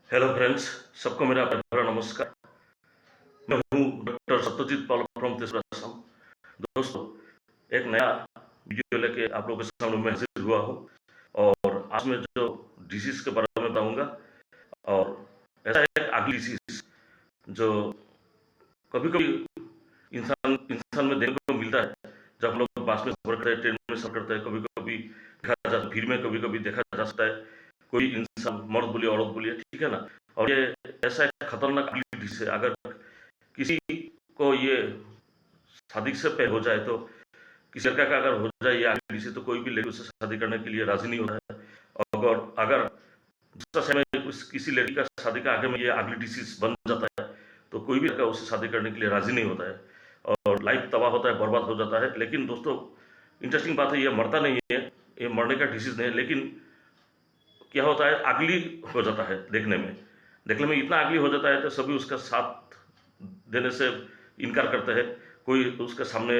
Hello friends, सबको मेरा प्यार भरा नमस्कार। मैं हूँ डॉक्टर सत्यजीत पाल फ्रॉम तेसरा असम। दोस्तों, एक नया वीडियो लेके आप लोगों के सामने मैं हाजिर हुआ हूँ और आज मैं जो डिसीज के बारे में बताऊंगा। और ऐसा एक अगली डिसीज जो कभी कभी इंसान इंसान में देखने को मिलता है। जब हम लोग बस में सफर करते हैं, ट्रेन में सफर करते हैं, कभी कभी देखा जाता है, भीड़ में कभी कभी देखा जा सकता है। कोई इंसान, मर्द बोलिए औरत बोलिए, ठीक है ना। और ये ऐसा एक खतरनाक डिसीज है। अगर किसी को ये शादी से पहले हो जाए तो, किसी लड़का का अगर हो जाए ये आगे से, तो कोई भी लड़की उससे शादी करने के लिए राजी नहीं होता है। और अगर दूसरा समय किसी लड़की का शादी का आगे में ये अगली डिसीज बन जाता है तो कोई भी लड़का उससे शादी करने के लिए राजी नहीं होता है और लाइफ तबाह होता है, बर्बाद हो जाता है। लेकिन दोस्तों, इंटरेस्टिंग बात है, ये मरता नहीं है, ये मरने का डिसीज नहीं है। लेकिन क्या होता है, अगली हो जाता है। देखने में इतना अगली हो जाता है तो सभी उसका साथ देने से इनकार करते हैं। कोई उसके सामने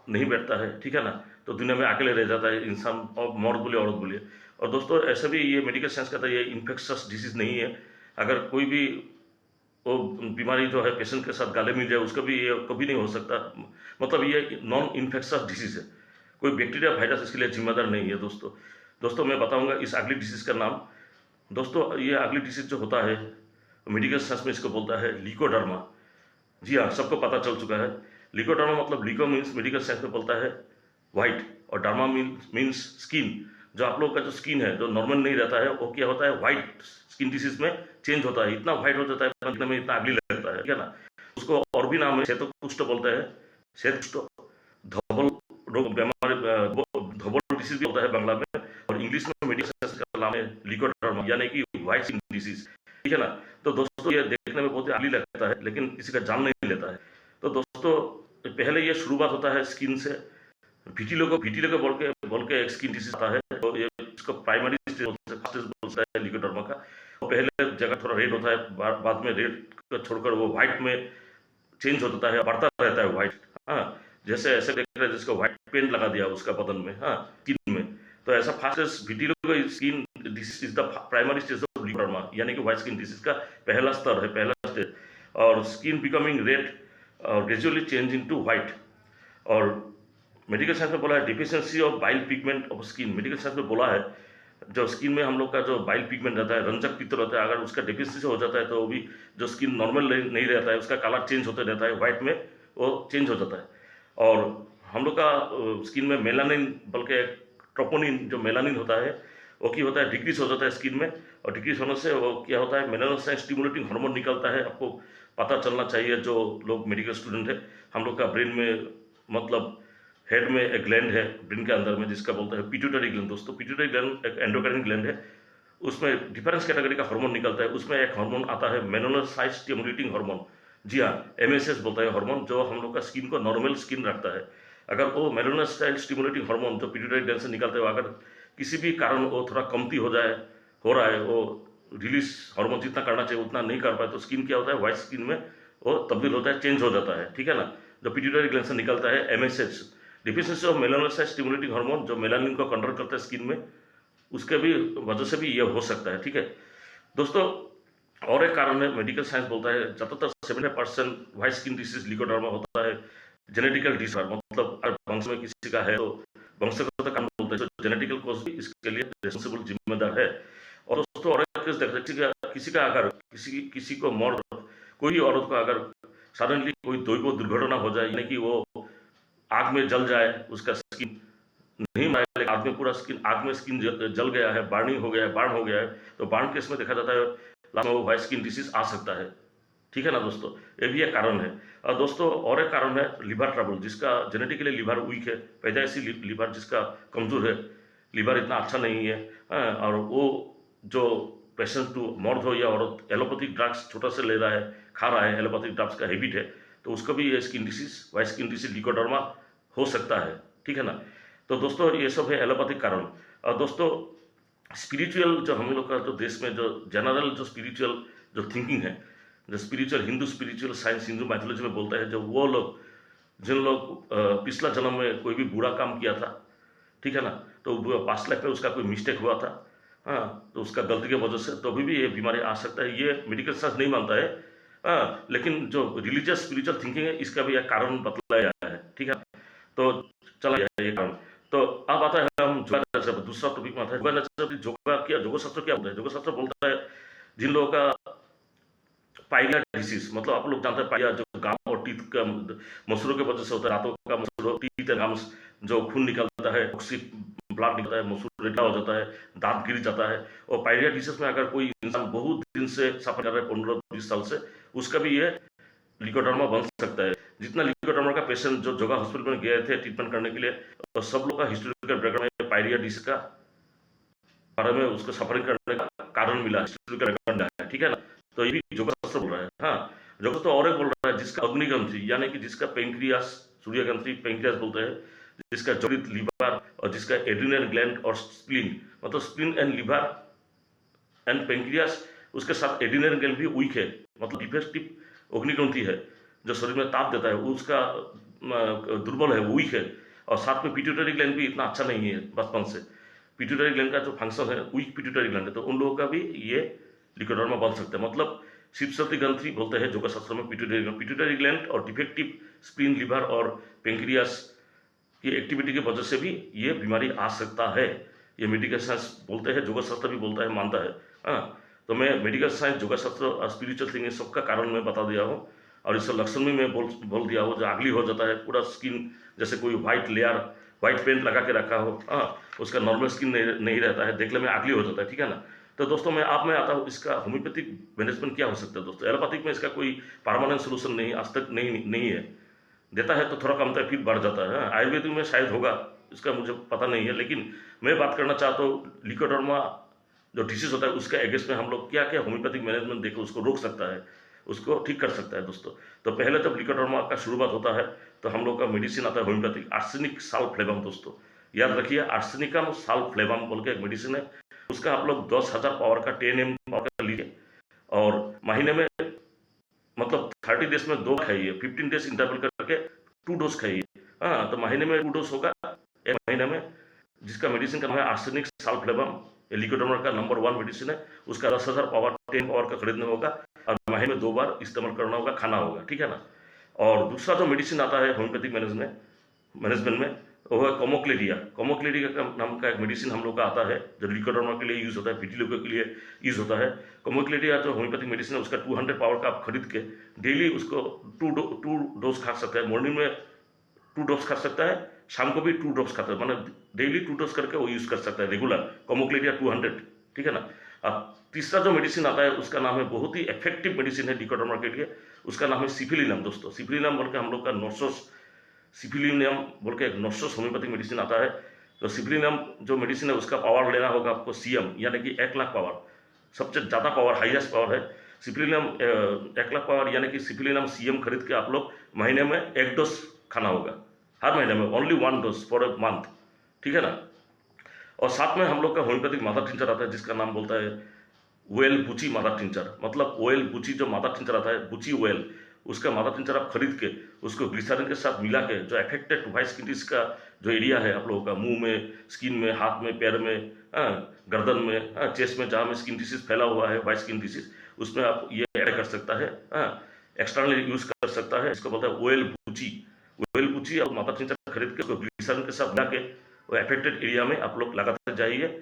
नहीं बैठता है, ठीक है ना। तो दुनिया में अकेले रह जाता है इंसान, और मर्द बोलिए औरत बोलिए। और दोस्तों, ऐसे भी ये मेडिकल साइंस कहता है ये इन्फेक्शस डिसीज नहीं है। अगर कोई भी वो बीमारी जो है पेशेंट के साथ गले मिल जाए, उसका भी ये कभी नहीं हो सकता। मतलब ये नॉन इन्फेक्शस डिसीज है। कोई बैक्टीरिया वायरस इसके लिए जिम्मेदार नहीं है। दोस्तों मैं बताऊंगा इस अगली डिसीज का नाम। दोस्तों, ये अगली डिसीज जो होता है, मेडिकल साइंस में इसको बोलता है लिकोडर्मा। जी हाँ, सबको पता चल चुका है। लिकोडर्मा मतलब लिको मीन्स मेडिकल साइंस में बोलता है व्हाइट, और डर्मा मीन्स स्किन। जो आप लोग का जो स्किन है, जो नॉर्मल नहीं रहता है, वो क्या होता है, व्हाइट स्किन डिसीज में चेंज होता है। इतना व्हाइट हो जाता है, देखने में इतना अगली लगता है, ठीक है ना। उसको और भी नाम है, श्वेत कुष्ठ बोलते हैं, श्वेत कुष्ठ, धौबल रोग बीमारी, धौबल डिसीज भी होता है बांग्ला में। और इंग्लिश में मेडिकल साइंस का नाम है लिकोडर्मा, यानी कि व्हाइट स्किन डिसीज, ठीक है ना। तो दोस्तों, ये देखने में बहुत ही अगली लगता है, लेकिन किसी का जान नहीं लेता है। तो दोस्तों, पहले ये शुरुआत होता है स्किन से। विटिलिगो बोल के एक स्किन डिसीज आता है। तो ये इसको प्राइमरी स्टेज बोलता है लिकोडर्मा का। तो पहले जगह थोड़ा रेड होता है, बाद में रेड को छोड़कर वो व्हाइट में चेंज होता है, बढ़ता रहता है व्हाइट। हाँ, जैसे ऐसे देख रहे हैं जिसको व्हाइट पेंट लगा दिया उसका बदन में, हाँ, स्किन में। तो ऐसा fastest vitiligo skin disease is the primary stage of leucoderma, यानी कि व्हाइट स्किन डिसीज का पहला स्तर है, पहला स्टेज। और स्किन बिकमिंग रेड और ग्रेजुअली चेंजिंग टू व्हाइट। और मेडिकल साइंस में बोला है deficiency of bile pigment of skin. Medical science में बोला है जो स्किन में हम लोग का जो बाइल पिगमेंट रहता है, रंजक पित्त रहता है, अगर उसका डेफिशिएंसी हो जाता है तो वो भी जो स्किन नॉर्मल नहीं रहता है, उसका कलर चेंज होते रहता है, व्हाइट में वो चेंज हो जाता है। और हम लोग का स्किन में मेलानिन बल्कि ट्रोपोनिन, जो मेलानिन होता है वो क्या होता है, डिक्रीज हो जाता है स्किन में। और डिक्रीज होने से वो क्या होता है, मेलानोसाइट स्टिमुलेटिंग हार्मोन निकलता है। आपको पता चलना चाहिए, जो लोग मेडिकल स्टूडेंट है, हम लोग का ब्रेन में, मतलब हेड में एक ग्लैंड है ब्रेन के अंदर में, जिसका बोलते हैं पिट्यूटरी ग्लैंड। दोस्तों, पिट्यूटरी ग्लैंड एक एंडोक्राइन ग्लैंड है। उसमें डिफरेंस कैटेगरी का हार्मोन निकलता है। उसमें एक हार्मोन आता है मेलानोसाइट स्टिमुलेटिंग हार्मोन। जी हाँ, एमएसएस बोलता है हार्मोन, जो हम लोग का स्किन को नॉर्मल स्किन रखता है। अगर वो मेलानोसाइट स्टिमुलेटिंग हार्मोन जो पिट्यूटरी ग्लैंड से निकलता है, अगर किसी भी कारण वो थोड़ा कमती हो रहा है, वो रिलीज हार्मोन जितना करना चाहिए उतना नहीं कर पाए, तो स्किन क्या होता है, व्हाइट स्किन में वो तब्दील होता है, चेंज हो जाता है, ठीक है ना। जो पिट्यूटरी ग्लैंड से निकलता है MSH, deficiency of melanocyte stimulating hormone, जो मेलानिन को कंट्रोल करता है स्किन में, उसके भी वजह से भी ये हो सकता है, ठीक है दोस्तों। और एक कारण है, मेडिकल साइंस बोलता है ज्यादातर 70% व्हाइट स्किन डिसीज लिकोडर्मा होता है जेनेटिकल डिसऑर्डर। मतलब अगर वंश में किसी का है तो वंशगत कारण बोलते हैं, तो जेनेटिकल कॉज भी इसके लिए रिस्पॉन्सिबल, जिम्मेदार है। और दोस्तों, और एक केस देखते हैं, किसी का अगर किसी को मर्द, कोई औरत का अगर सडनली कोई दुर्घटना हो जाए, यानी कि वो आग में जल जाए, उसका स्किन नहीं मारे, लेकिन आग में पूरा स्किन, आग में स्किन जल गया है, बर्निंग हो गया है, बर्न हो गया है, तो बर्न केस में देखा जाता है लास्ट में वो व्हाइट स्किन डिसीज आ सकता है, ठीक है ना दोस्तों। ये भी एक कारण है। और दोस्तों, और एक कारण है लिवर ट्रबल, जिसका जेनेटिकली लिवर वीक है, पैदाइशी लिवर जिसका कमजोर है, लिवर इतना अच्छा नहीं है। और वो जो पेशेंट टू मर्द हो या औरत एलोपैथिक ड्रग्स छोटा से ले रहा है, खा रहा है, एलोपैथिक ड्रग्स का हैबिट है, तो उसको भी ये skin disease, white skin disease leucoderma हो सकता है, ठीक है ना। तो दोस्तों, ये सब है एलोपैथिक कारण। और दोस्तों, स्पिरिचुअल जो हम लोग का जो देश में जो जनरल जो स्पिरिचुअल जो थिंकिंग है, जो spiritual Hindu spiritual science, Hindu mythology में बोलता है, जो वो लोग जिन लोग पिछला जन्म में कोई भी बुरा काम किया था, ठीक है ना, तो पास्ट लाइफ में उसका कोई मिस्टेक हुआ था, हाँ, तो उसका गलती की वजह से तो अभी भी ये बीमारी आ सकता है, ये मेडिकल साइंस नहीं मानता है। हाँ, लेकिन जो रिलीजियस स्पिरिचुअल थिंकिंग है इसका भी एक कारण बतलाया गया है, ठीक है। तो चला गया ये कारण। तो अब आता है हम योगा नैचुरोपैथी, दूसरा टॉपिक में आता है योगा नैचुरोपैथी। योगा शास्त्र क्या होता है? योगा शास्त्र बोलता है जिन लोगों का पाइलिया डिसीज, मतलब आप लोग जानते हैं पाइलिया जो गाम और टीथ का मसूरों के वजह से होता है, रातों का मसूर, टीथ एंड गाम्स, जो खून निकलता है, टॉक्सिक ब्लड निकलता है, मसूर रेडा हो जाता है, दांत गिर जाता है। और पाइलिया डिसीज में अगर कोई इंसान बहुत दिन से सफर कर रहा है, 15-20 साल से, उसका भी ये लिकोडर्मा बन सकता है। जितना लिकोडर्मा का पेशेंट जो जोगा हॉस्पिटल में गए थे ट्रीटमेंट करने के लिए, तो सब लोग का हिस्टोरिकल बैकग्राउंड में पाइलिया डिसीज का बारे में उसको सफरिंग करने का कारण मिला, हिस्टोरिकल बैकग्राउंड है, ठीक है ना। तो ये भी योगा शास्त्र बोल रहा है। हाँ, योगा तो और एक बोल रहा है जिसका अग्निग्रंथि, यानी कि जिसका पेंक्रियास, सूर्यग्रंथि पेंक्रियास बोलते हैं, जिसका जड़ित लीवर और जिसका एड्रिनल ग्लैंड और स्प्लीन, मतलब spleen and liver and pancreas, उसके साथ एड्रिनल ग्लैंड भी वीक है, मतलब डिफेक्टिव अग्निग्रंथि है जो शरीर में ताप देता है, उसका दुर्बल है, वीक है। और साथ में पिट्यूटरी ग्लैंड भी इतना अच्छा नहीं है बचपन से, पिट्यूटरी ग्लैंड का जो फंक्शन है वीक पिट्यूटरी ग्लैंड है, तो उन लोगों का भी ये लिकोडर्मा बन सकता है। मतलब शिवशक्ति ग्रंथि बोलते हैं योगा शास्त्र में पिट्यूटरी ग्लैंड और डिफेक्टिव स्प्लीन, लीवर और पेंक्रियास की एक्टिविटी की वजह से भी ये बीमारी आ सकता है। ये मेडिकल साइंस बोलते हैं, योगा शास्त्र भी बोलता है, मानता है। हाँ, तो मैं मेडिकल साइंस, योगा शास्त्र और स्पिरिचुअल थिंकिंग सबका कारण मैं बता दिया हूँ, और इसका लक्षण भी मैं बोल दिया हूँ। जो आगली हो जाता है पूरा स्किन, जैसे कोई व्हाइट लेयर, व्हाइट पेंट लगा के रखा हो, हाँ, उसका नॉर्मल स्किन नहीं रहता है, देखने में आगली हो जाता है, ठीक है ना। तो दोस्तों मैं आप में आता हूँ, इसका होम्योपैथिक मैनेजमेंट क्या हो सकता है दोस्तों? एलोपैथिक में इसका कोई परमानेंट सोल्यूशन नहीं, आज तक नहीं है। देता है तो थोड़ा कमता है, फिर बढ़ जाता है। आयुर्वेदिक में शायद होगा, इसका मुझे पता नहीं है, लेकिन मैं बात करना चाहता हूँ लिकोडर्मा जो डिसीज होता है उसके अगेंस्ट में हम लोग क्या क्या होम्योपैथिक मैनेजमेंट देकर उसको रोक सकता है, उसको ठीक कर सकता है दोस्तों। तो पहले जब लिकोडर्मा का शुरुआत होता है तो हम लोग का मेडिसिन आता है होम्योपैथिक, आर्सेनिक साल्फ्लेवम। दोस्तों याद रखिए, आर्सेनिकम साल्फ्लेवम बोल के एक मेडिसिन है, उसका आप लोग 10,000 पावर का 10 mg पावर का लीजिए, और महीने में मतलब 30 डेज में 2 खाइए, 15 डेज इंटरवल करके 2 डोज खाइए। हाँ, तो महीने में 2 डोज होगा एक महीने में, जिसका मेडिसिन का नाम है आर्सेनिक साल्फ्लेवम। ये लिकोडर्मा का नंबर 1 मेडिसिन है। उसका 10,000 पावर 10 पावर का खरीदना होगा, और महीने में 2 बार इस्तेमाल करना होगा, खाना होगा, ठीक है ना। और दूसरा जो मेडिसिन आता है होम्योपैथिक मैनेजमेंट में, वो है कोमोक्लेडिया। कोमोक्लेडिया का नाम का एक मेडिसिन हम लोग का आता है जो लिकोडर्मा के लिए यूज होता है, विटिलिगो के लिए यूज होता है। कोमोक्लेडिया जो होम्योपैथिक मेडिसिन है उसका 200 पावर का आप खरीद के डेली उसको 2 डोज खा सकता है। मॉर्निंग में 2 डोज खा सकता है, शाम को भी 2 डोज खाता है, मतलब डेली 2 डोज करके वो यूज कर सकता है रेगुलर, कोमोक्लेडिया 200, ठीक है ना। अब तीसरा जो मेडिसिन आता है उसका नाम है, बहुत ही इफेक्टिव मेडिसिन है लिकोडर्मा के लिए, उसका नाम है सिफिलिनम। दोस्तों सिफिलिनम बोल के हम लोग का नोर्सोस, सिफिलिनम बोल के एक नोर्सोस होम्योपैथिक मेडिसिन आता है। तो सिफिलिनम जो मेडिसिन है उसका पावर लेना होगा आपको सीएम, यानी कि 1 लाख पावर, सबसे ज़्यादा पावर, हाईएस्ट पावर है सिफिलिनम। 1 लाख पावर यानी कि सिफिलिनम सीएम खरीद के आप लोग महीने में 1 डोज खाना होगा, हर महीने में only 1 dose for a month, ठीक है ना। और साथ में हम लोग का होम्योपैथिक मादा टिंचर आता है जिसका नाम बोलता है वेल बुची मादा टिंचर। मतलब ओयल बुची जो मादा टिंचर आता है, बुची ओयल, उसका मादा टिंचर आप खरीद के उसको ग्लिसरीन के साथ मिला के, जो अफेक्टेड व्हाइट स्किन डिसीज का जो एरिया है आप लोगों का, मुंह में, स्किन में, हाथ में, पैर में, गर्दन में, चेस्ट में, जहाँ में स्किन डिसीज फैला हुआ है, व्हाइट स्किन डिसीज, उसमें आप ये ऐड कर सकता है, एक्सटर्नली यूज कर सकता है। इसको बोलता है ओयल बुची। ओयल बुची और मादा टिंचर खरीद के उसको ग्लिसरीन के साथ मिला के वो अफेक्टेड एरिया में आप लोग लगाते जाइए।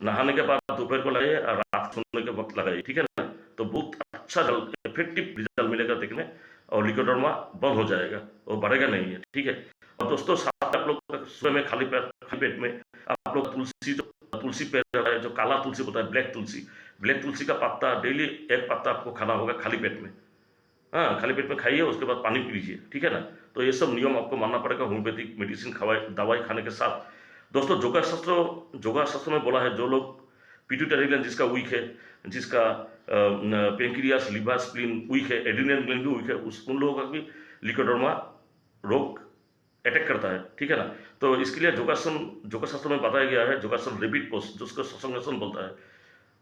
नहाने के बाद दोपहर को लगाइए और रात सोने के वक्त लगाइए, ठीक है ना। तो बहुत अच्छा इफेक्टिव रिजल्ट मिलेगा देखने, और लिकोडर्मा बंद हो जाएगा और बढ़ेगा नहीं है, ठीक है। और दोस्तों साथ आप लोग सुबह में खाली पेट में आप लोग तुलसी पेड़ है, जो काला तुलसी होता है, ब्लैक तुलसी का पत्ता डेली 1 पत्ता आपको खाना होगा खाली पेट में। हाँ, खाली पेट में खाइए, उसके बाद पानी पी लीजिए, ठीक है ना। तो ये सब नियम आपको मानना पड़ेगा होम्योपैथिक मेडिसिन दवाई खाने के साथ। दोस्तों योगा शास्त्र में बोला है जो लोग पिट्यूटरी ग्लैंड जिसका वीक है, जिसका पेंक्रियास, लिवर, स्प्लीन वीक है, एड्रिनल ग्लैंड भी वीक है, उन लोगों का भी लिकोडर्मा रोग अटैक करता है, ठीक है ना। तो इसके लिए योगा शास्त्र में बताया गया है, योगासन रेबिट पोस्ट, जिसको सत्संगासन बोलता है,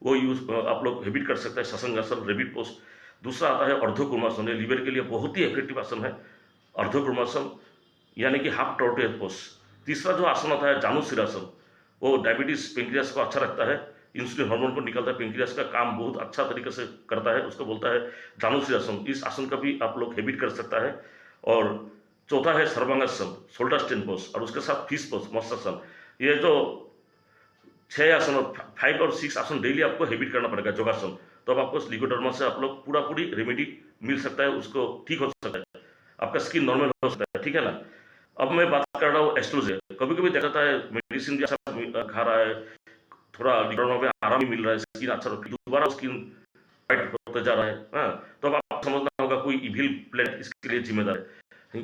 वो यूज आप लोग हैबिट कर सकते हैं, सत्संगासन, रेबिट पोस्ट। दूसरा आता है अर्धकुर्मासन, ये लीवर के लिए बहुत ही इफेक्टिव आसन है, अर्धकुर्मासन, यानी कि हाफ टॉर्टोइज पोस्ट। तीसरा जो आसन आता है जानुशिरासन, वो डायबिटीज पेंक्रियास को अच्छा रखता है, इंसुलिन हार्मोन को निकालता है, पेनक्रियास का काम बहुत अच्छा तरीके से करता है, उसको बोलता है धनुषी आसन। इस आसन का भी आप लोग हैबिट कर सकता है। और चौथा है सर्वांगासन, शोल्डर स्टैंड पोज, और उसके साथ फिश पोज, मत्स्यासन। ये जो 6 आसन और 5 और 6 आसन डेली आपको हैबिट करना पड़ेगा, योगासन। तो अब आपको लिकोडर्मा से आप लोग पूरी रेमेडी मिल सकता है, उसको ठीक हो सकता है, आपका स्किन नॉर्मल हो सकता है, ठीक है ना। अब मैं बात कर रहा हूँ एस्ट्रोजे। कभी कभी देखा जाता है मेडिसिन भी अच्छा खा रहा है, थोड़ा लिकोडर्मा में आराम ही मिल रहा है, स्किन अच्छा, दोबारा स्किन वाइट होते जा रहा है। हाँ, तो अब आपको समझना होगा कोई इविल प्लेनेट इसके लिए जिम्मेदार है।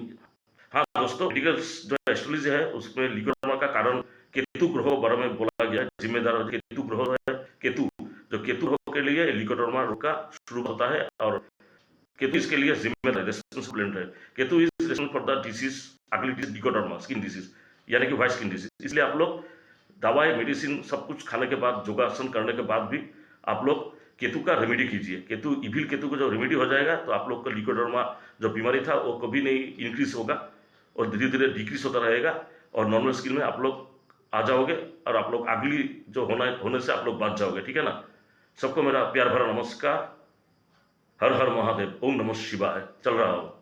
हाँ दोस्तों, मेडिकल जो एस्ट्रोलॉजी है उसमें लिकोडर्मा का कारण केतु ग्रह के बारे में बोला गया है। जिम्मेदार केतु ग्रह है, केतु जो केतु ग्रह के लिए लिकोडर्मा रोग का शुरू होता है, और केतु इसके लिए जिम्मेदार रेस्पॉन्सिबल है। Ketu is responsible for the disease अगली डिसीज लिकोडर्मा, स्किन डिसीज, यानी कि व्हाइट स्किन डिसीज। इसलिए आप लोग दवाई मेडिसिन सब कुछ खाने के बाद, योगासन करने के बाद भी आप लोग केतु का रेमेडी कीजिए। केतु इविल केतु का जो रेमेडी हो जाएगा तो आप लोग का लिकोडर्मा जो बीमारी था वो कभी नहीं इंक्रीज होगा, और धीरे धीरे डिक्रीज होता रहेगा, और नॉर्मल स्किन में आप लोग आ जाओगे, और आप लोग अगली जो होने से आप लोग बच जाओगे, ठीक है ना। सबको मेरा प्यार भरा नमस्कार। हर हर महादेव, ओम नमः शिवाय। चल रहा हूँ।